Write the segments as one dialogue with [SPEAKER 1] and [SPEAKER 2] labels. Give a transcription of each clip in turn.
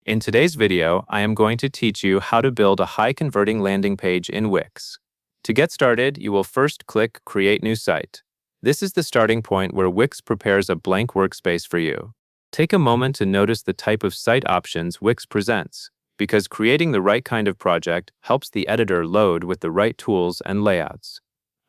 [SPEAKER 1] In today's video, I am going to teach you how to build a high-converting landing page in Wix. To get started, you will first click Create New Site. This is the starting point where Wix prepares a blank workspace for you. Take a moment to notice the type of site options Wix presents, because creating the right kind of project helps the editor load with the right tools and layouts.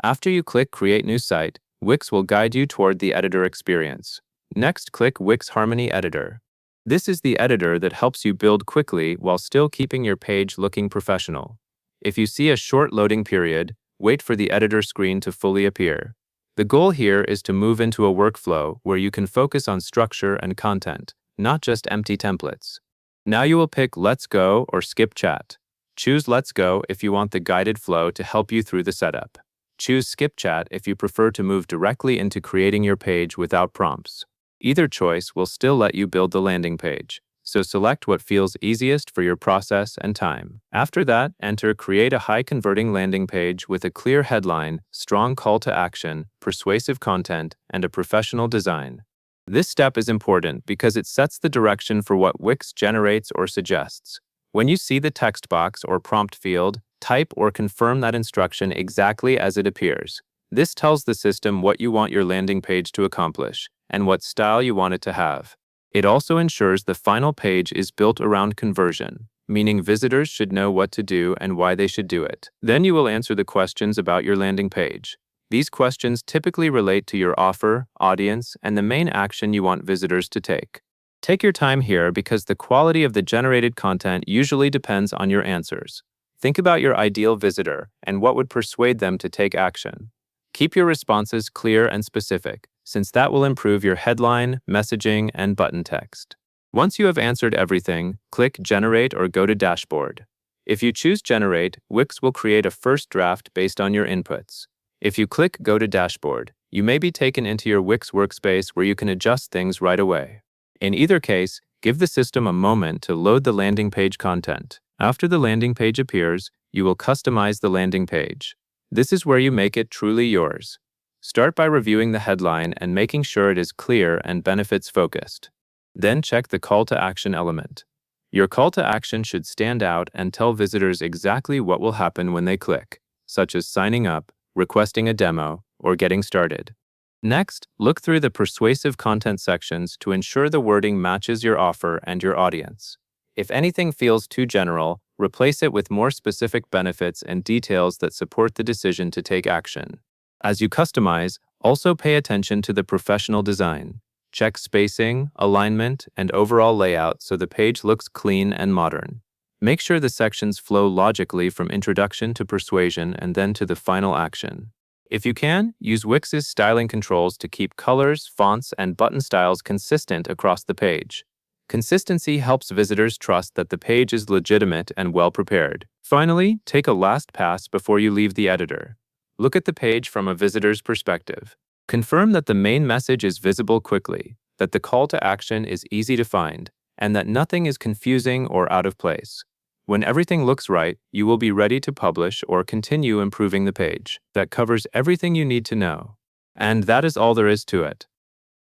[SPEAKER 1] After you click Create New Site, Wix will guide you toward the editor experience. Next, click Wix Harmony Editor. This is the editor that helps you build quickly while still keeping your page looking professional. If you see a short loading period, wait for the editor screen to fully appear. The goal here is to move into a workflow where you can focus on structure and content, not just empty templates. Now you will pick Let's Go or Skip Chat. Choose Let's Go if you want the guided flow to help you through the setup. Choose Skip Chat if you prefer to move directly into creating your page without prompts. Either choice will still let you build the landing page, so select what feels easiest for your process and time. After that, enter Create a high-converting landing page with a clear headline, strong call to action, persuasive content, and a professional design. This step is important because it sets the direction for what Wix generates or suggests. When you see the text box or prompt field, type or confirm that instruction exactly as it appears. This tells the system what you want your landing page to accomplish and what style you want it to have. It also ensures the final page is built around conversion, meaning visitors should know what to do and why they should do it. Then you will answer the questions about your landing page. These questions typically relate to your offer, audience, and the main action you want visitors to take. Take your time here because the quality of the generated content usually depends on your answers. Think about your ideal visitor and what would persuade them to take action. Keep your responses clear and specific, since that will improve your headline, messaging, and button text. Once you have answered everything, click Generate or go to Dashboard. If you choose Generate, Wix will create a first draft based on your inputs. If you click Go to Dashboard, you may be taken into your Wix workspace where you can adjust things right away. In either case, give the system a moment to load the landing page content. After the landing page appears, you will customize the landing page. This is where you make it truly yours. Start by reviewing the headline and making sure it is clear and benefits-focused. Then check the call to action element. Your call to action should stand out and tell visitors exactly what will happen when they click, such as signing up, requesting a demo, or getting started. Next, look through the persuasive content sections to ensure the wording matches your offer and your audience. If anything feels too general, replace it with more specific benefits and details that support the decision to take action. As you customize, also pay attention to the professional design. Check spacing, alignment, and overall layout so the page looks clean and modern. Make sure the sections flow logically from introduction to persuasion and then to the final action. If you can, use Wix's styling controls to keep colors, fonts, and button styles consistent across the page. Consistency helps visitors trust that the page is legitimate and well-prepared. Finally, take a last pass before you leave the editor. Look at the page from a visitor's perspective. Confirm that the main message is visible quickly, that the call to action is easy to find, and that nothing is confusing or out of place. When everything looks right, you will be ready to publish or continue improving the page. That covers everything you need to know. And that is all there is to it.